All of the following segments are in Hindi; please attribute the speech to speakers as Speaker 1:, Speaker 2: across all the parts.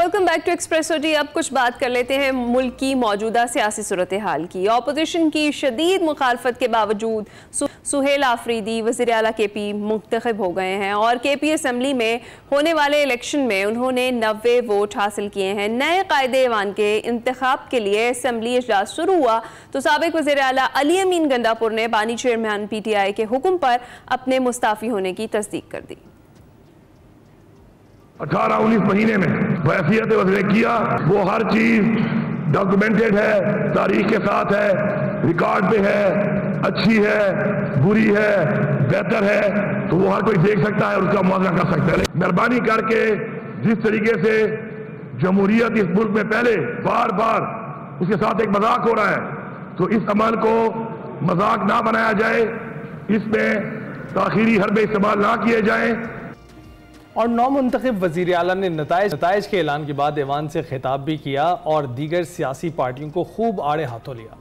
Speaker 1: वेलकम बैक टू एक्सप्रेसो जी। अब कुछ बात कर लेते हैं मुल्क की मौजूदा सियासी सूरत हाल की। अपोजिशन की शदीद मुखालफत के बावजूद सुहेल आफरीदी वज़ीर आला KP मुंतखब हो गए हैं और KP असम्बली में होने वाले इलेक्शन में उन्होंने 90 वोट हासिल किए हैं। नए कायदे ऐवान के इंतखाब के लिए असम्बली इजलास शुरू हुआ तो साबिक वज़ीर आला अली अमीन गंडापुर ने बानी चेयरमैन PTI के हुक्म पर अपने मुस्ताफ़ी होने की तस्दीक कर दी।
Speaker 2: 18-19 महीने में वैसियत वज़ीर किया, वो हर चीज डॉक्यूमेंटेड है, तारीख के साथ है, रिकॉर्ड पे है, अच्छी है, बुरी है, बेहतर है, तो वो हर कोई देख सकता है और उसका मुआवजा कर सकता है। मेहरबानी करके जिस तरीके से जमहूरियत इस मुल्क में पहले बार बार उसके साथ एक मजाक हो रहा है, तो इस अमल को मजाक ना बनाया जाए, इसमें ताखीरी हरबे इस्तेमाल ना किए जाए।
Speaker 3: और नौमुंतखब वज़ीर आला ने नताइज के ऐलान के बाद ऐवान से खिताब भी किया और दीगर सियासी पार्टियों को खूब आड़े हाथों लिया।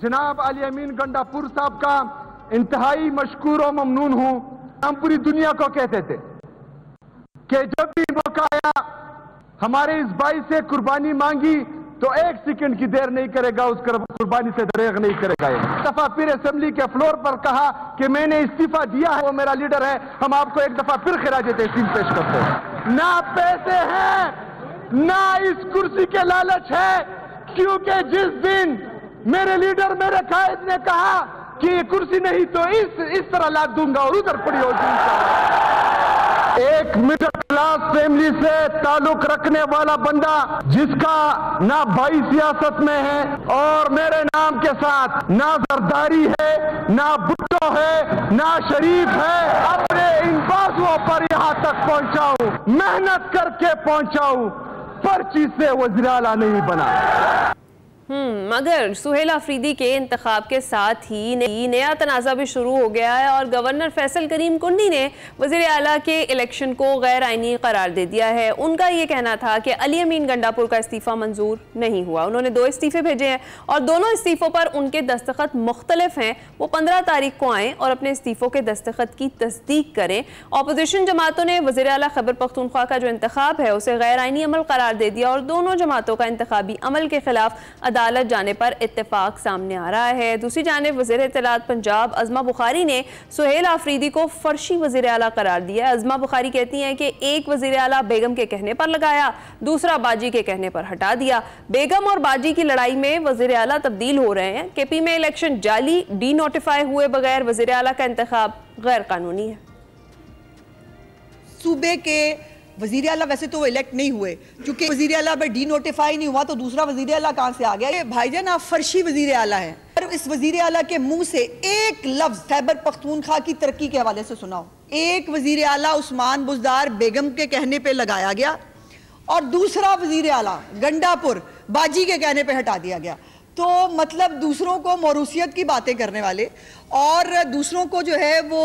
Speaker 4: जनाब अली अमीन गंडापुर साहब का इंतहाई मशकूर और ममनून हूं। हम पूरी दुनिया को कहते थे कि जब भी मौका आया हमारे इस भाई से कुर्बानी मांगी तो एक सेकंड की देर नहीं करेगा, उस कुर्बानी से दरेग नहीं करेगा। एक दफा फिर असेंबली के फ्लोर पर कहा कि मैंने इस्तीफा दिया है, वो मेरा लीडर है। हम आपको एक दफा फिर खिराजे तहसीन पेश करते हैं। ना पैसे हैं ना इस कुर्सी के लालच है, क्योंकि जिस दिन मेरे लीडर मेरे कायद ने कहा कि ये कुर्सी नहीं तो इस तरह लाद दूंगा और उधर पड़ी होगी। एक मिडिल क्लास फैमिली से ताल्लुक रखने वाला बंदा जिसका ना भाई सियासत में है और मेरे नाम के साथ ना जरदारी है, ना भुट्टो है, ना शरीफ है, अपने इन बाजुओं पर यहां तक पहुंचाऊं, मेहनत करके पहुंचाऊं, पर्ची से वज़ीर आला नहीं बना।
Speaker 1: मगर सुहेल आफरीदी के इंतखाब के साथ ही नया तनाज़ा भी शुरू हो गया है और गवर्नर फैसल करीम कुंडी ने वज़ीर आला के इलेक्शन को गैर आइनी करार दे दिया है। उनका ये कहना था कि अली अमीन गंडापुर का इस्तीफ़ा मंजूर नहीं हुआ। उन्होंने 2 इस्तीफ़े भेजे हैं और दोनों इस्तीफ़ों पर उनके दस्तखत मुख्तलिफ हैं। वो 15 तारीख को आएँ और अपने इस्तीफ़ों के दस्तखत की तस्दीक करें। अपोजिशन जमातों ने वज़ीर आला खैबर पख्तूनख्वा का जो इंतखाब है उसे गैर आइनी अमल करार दे दिया और दोनों जमातों का इंतखाबी अमल के खिलाफ अदालत जाने पर इत्तेफाक सामने आ रहा है। दूसरी जानिब वज़ीर इत्तलात पंजाब अज़मा बुखारी ने सुहेल आफरीदी को फर्शी वज़ीर आला करार दिया। अज़मा बुखारी कहती हैं कि एक वज़ीर आला बेगम के कहने पर लगाया, दूसरा बाजी के कहने पर हटा दिया। बेगम और बाजी की लड़ाई में वज़ीर आला तब्दील हो रहे हैं। KP में इलेक्शन जाली, डी नोटिफाई हुए बगैर वज़ीर आला का इंतखाब गैर कानूनी है।
Speaker 5: सूबे के वज़ीर आला वैसे तो वो इलेक्ट नहीं हुए, क्योंकि वज़ीर आला पर डी नोटिफाई नहीं हुआ तो दूसरा वज़ीर आला कहाँ से आ गया? ये भाईजान आप फर्शी वज़ीर आला है और इस वज़ीर आला के मुंह से एक लफ्ज खैबर पख्तूनख्वा की तरक्की के हवाले से सुनाओ। एक वज़ीर आला उस्मान बुज़दार बेगम के कहने पे लगाया गया और दूसरा वज़ीर आला गंडापुर बाजी के कहने पे हटा दिया गया। तो मतलब दूसरों को मौरूसियत की बातें करने वाले और दूसरों को जो है वो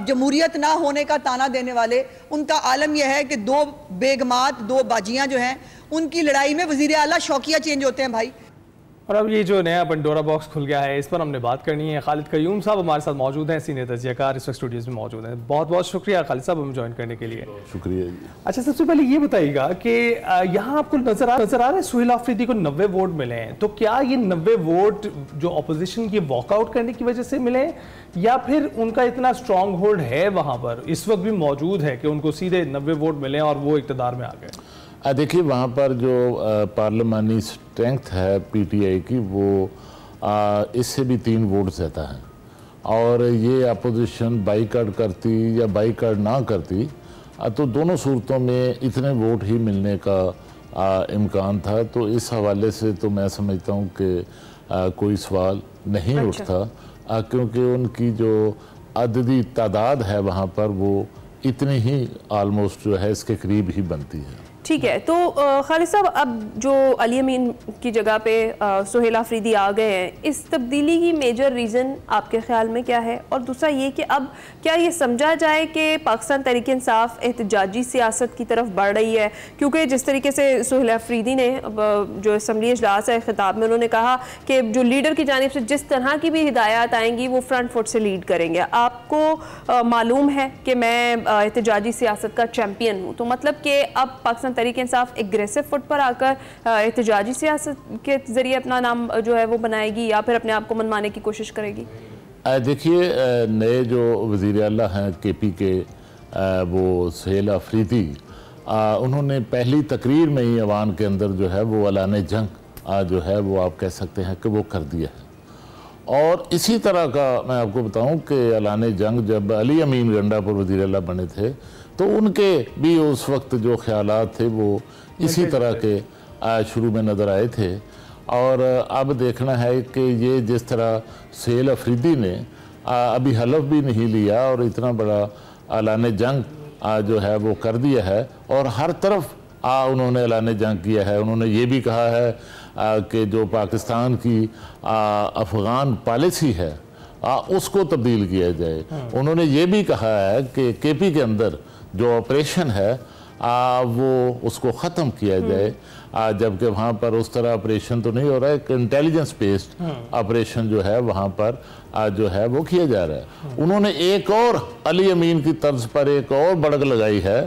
Speaker 5: जमहूरियत ना होने का ताना देने वाले, उनका आलम यह है कि 2 बेगमात 2 बाजियां जो हैं उनकी लड़ाई में वज़ीर आला शौकिया चेंज होते हैं भाई।
Speaker 3: और अब ये जो नया पंडोरा बॉक्स खुल गया है इस पर हमने बात करनी है। खालिद कयूम साहब हमारे साथ मौजूद हैं, सीनियर तजियाकार इस वक्त स्टूडियोज़ में मौजूद हैं। बहुत बहुत शुक्रिया खालिद साहब हमें ज्वाइन करने के लिए।
Speaker 6: शुक्रिया जी।
Speaker 3: अच्छा, सबसे पहले ये बताइएगा कि यहाँ आपको नजर आ रहा है सुहेल आफरीदी को 90 वोट मिले हैं, तो क्या ये 90 वोट जो अपोजिशन की वॉकआउट करने की वजह से मिले या फिर उनका इतना स्ट्रॉन्ग होल्ड है वहाँ पर इस वक्त भी मौजूद है कि उनको सीधे 90 वोट मिले और वो इक़्तिदार में आ गए?
Speaker 6: देखिए, वहाँ पर जो पार्लिमानी स्ट्रेंथ है PTI की वो इससे भी 3 वोट ज़्यादा है और ये अपोजिशन बाईकाट करती या बाईकाट ना करती तो दोनों सूरतों में इतने वोट ही मिलने का इम्कान था। तो इस हवाले से तो मैं समझता हूँ कि कोई सवाल नहीं उठता, क्योंकि उनकी जो अददी तादाद है वहाँ पर वो इतनी ही आलमोस्ट जो है इसके करीब ही बनती है।
Speaker 1: ठीक है, तो खालिद साहब, अब जो अली अमीन की जगह पे सुहेल आफरीदी आ गए हैं, इस तब्दीली की मेजर रीज़न आपके ख्याल में क्या है? और दूसरा ये कि अब क्या ये समझा जाए कि पाकिस्तान तहरीक इंसाफ एहतजाजी सियासत की तरफ बढ़ रही है? क्योंकि जिस तरीके से सुहेल आफरीदी ने जो असम्बली इजलास है खिताब में उन्होंने कहा कि जो लीडर की जानिब से जिस तरह की भी हिदायत आएंगी वो फ्रंट फुट से लीड करेंगे। आपको मालूम है कि मैं एहतजाजी सियासत का चैम्पियन हूँ, तो मतलब कि अब पाकिस्तान तहरीक इंसाफ एग्रेसिव फुट पर आकर एहतजाजी सियासत के जरिए अपना नाम जो है वो बनाएगी या फिर अपने आप को मनवाने की कोशिश करेगी?
Speaker 6: देखिए, नए जो वज़ीर आला हैं KP के, वो सुहेल आफरीदी, उन्होंने पहली तकरीर में ही अवान के अंदर जो है वो ऐलान जंग जो है वो आप कह सकते हैं कि वो कर दिया है। और इसी तरह का मैं आपको बताऊं कि ऐलान जंग जब अली अमीन गंडापुर वज़ीर आला बने थे तो उनके भी उस वक्त जो ख्यालात थे वो इसी तरह के शुरू में नज़र आए थे। और अब देखना है कि ये जिस तरह सुहेल आफरीदी ने अभी हलफ भी नहीं लिया और इतना बड़ा ऐलान जंग जो है वो कर दिया है और हर तरफ उन्होंने ऐलान जंग किया है। उन्होंने ये भी कहा है कि जो पाकिस्तान की अफ़गान पॉलिसी है उसको तब्दील किया जाए। उन्होंने ये भी कहा है कि KP के अंदर जो ऑपरेशन है वो उसको ख़त्म किया जाए, जबकि वहाँ पर उस तरह ऑपरेशन तो नहीं हो रहा है, एक इंटेलिजेंस बेस्ड ऑपरेशन जो है वहाँ पर जो है वो किया जा रहा है। उन्होंने एक और अली अमीन की तर्ज पर एक और बढ़त लगाई है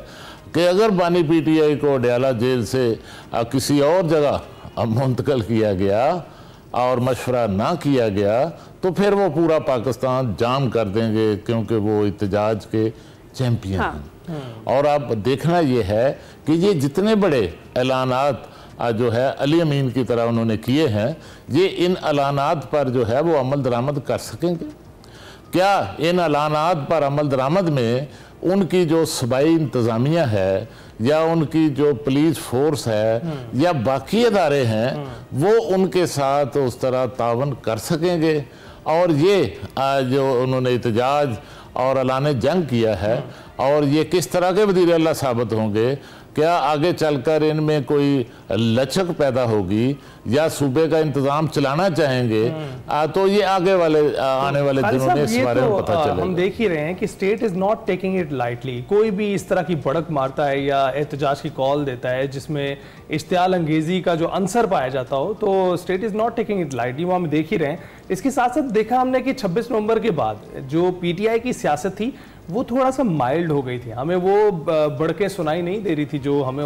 Speaker 6: कि अगर बानी PTI को अडयाला जेल से किसी और जगह मुंतकिल किया गया और मशवरा ना किया गया तो फिर वो पूरा पाकिस्तान जाम कर देंगे, क्योंकि वो एहतजाज के चैम्पियन हैं। और अब देखना ये है कि ये जितने बड़े ऐलानात जो है अली अमीन की तरह उन्होंने किए हैं, ये इन ऐलानात पर जो है वो अमल दरामद कर सकेंगे क्या? इन ऐलानात पर अमल दरामद में उनकी जो सूबाई इंतज़ामिया है या उनकी जो पुलिस फोर्स है या बाकी अदारे हैं वो उनके साथ उस तरह तावन कर सकेंगे? और ये जो उन्होंने एहतजाज और ऐलान जंग किया है और ये किस तरह के वज़ीर आला साबित होंगे? क्या आगे चलकर इनमें कोई लचक पैदा होगी या सूबे का इंतजाम चलाना चाहेंगे? तो ये आगे वाले आने वाले दिनों में इस बारे में पता चलेगा।
Speaker 3: हम देख ही रहे हैं कि state is not taking it lightly. कोई भी इस तरह की भड़क मारता है या एहतजाज की कॉल देता है जिसमें इश्तियाल अंगेजी का जो अंसर पाया जाता हो, तो state is not taking it lightly, वो हम देख ही रहे हैं। इसके साथ साथ देखा हमने कि 26 नवंबर के बाद जो PTI की सियासत थी वो थोड़ा सा माइल्ड हो गई थी। हमें वो बढ़के सुनाई नहीं दे रही थी जो हमें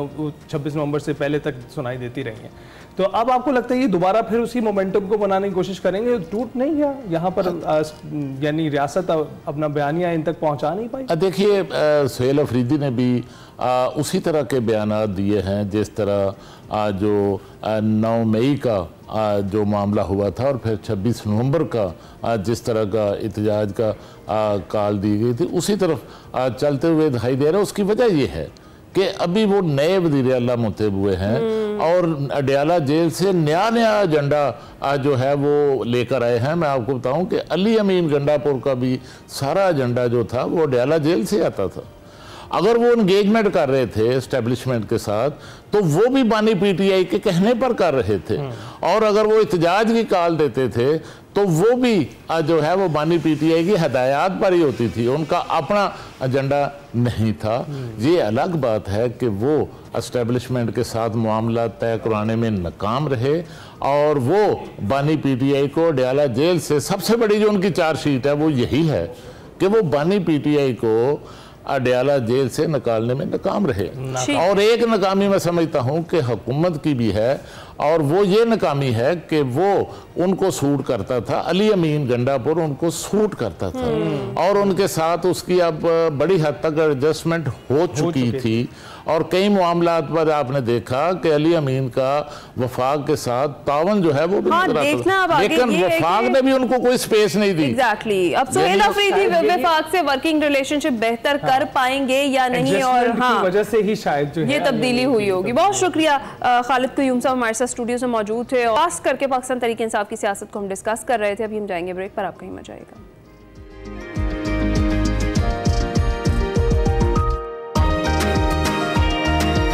Speaker 3: 26 नवंबर से पहले तक सुनाई देती रही है। तो अब आपको लगता है ये दोबारा फिर उसी मोमेंटम को बनाने की कोशिश करेंगे? टूट नहीं गया यहाँ पर, यानी रियासत अपना बयानिया इन तक पहुँचा नहीं पाई?
Speaker 6: देखिए, सुहेल आफरीदी ने भी उसी तरह के बयानात दिए हैं जिस तरह जो 9 मई का जो मामला हुआ था और फिर 26 नवंबर का जिस तरह का एहतजाज का कॉल दी गई थी, उसी तरफ चलते हुए दिखाई दे रहा है। उसकी वजह यह है कि अभी वो नए वज़ीर आला मुंतब हुए हैं और अडयाला जेल से नया एजेंडा जो है वो लेकर आए हैं। मैं आपको बताऊं कि अली अमीन गंडापुर का भी सारा एजेंडा जो था वो अडयाला जेल से आता था। अगर वो इंगेजमेंट कर रहे थे एस्टेब्लिशमेंट के साथ तो वो भी बानी PTI के कहने पर कर रहे थे, और अगर वो एहतजाज की कॉल देते थे तो वो भी जो है वो बानी PTI की हदायत पर ही होती थी, उनका अपना एजेंडा नहीं था। ये अलग बात है कि वो एस्टेब्लिशमेंट के साथ मामला तय कराने में नाकाम रहे और वो बानी PTI को अडयाला जेल से, सबसे बड़ी जो उनकी चार्जशीट है वो यही है कि वो बानी PTI को अडयाला जेल से निकालने में नाकाम रहे। और एक नाकामी मैं समझता हूं कि हुकूमत की भी है, और वो ये नाकामी है कि वो उनको सूट करता था, अली अमीन गंडापुर उनको सूट करता था और उनके साथ उसकी अब बड़ी हद तक एडजस्टमेंट हो चुकी थी। और कई मामलात पर आपने देखा कि अली अमीन का वफाक के साथ तावन जो है वो भी लेकिन वफाक ने भी उनको कोई स्पेस नहीं दी।
Speaker 1: एग्जैक्टली। अब सुहेल आफरीदी वफाक से वर्किंग रिलेशनशिप बेहतर कर पाएंगे या नहीं, और हाँ
Speaker 3: वजह से ही शायद जो
Speaker 1: ये तब्दीली हुई होगी। बहुत शुक्रिया खालिद क़य्यूम साहब हमारे साथ स्टूडियो से मौजूद थे और खास करके पाकिस्तान तहरीक इंसाफ की सियासत को हम डिस्कस कर रहे थे। अभी हम जाएंगे ब्रेक पर, आप कहीं मत जाइएगा।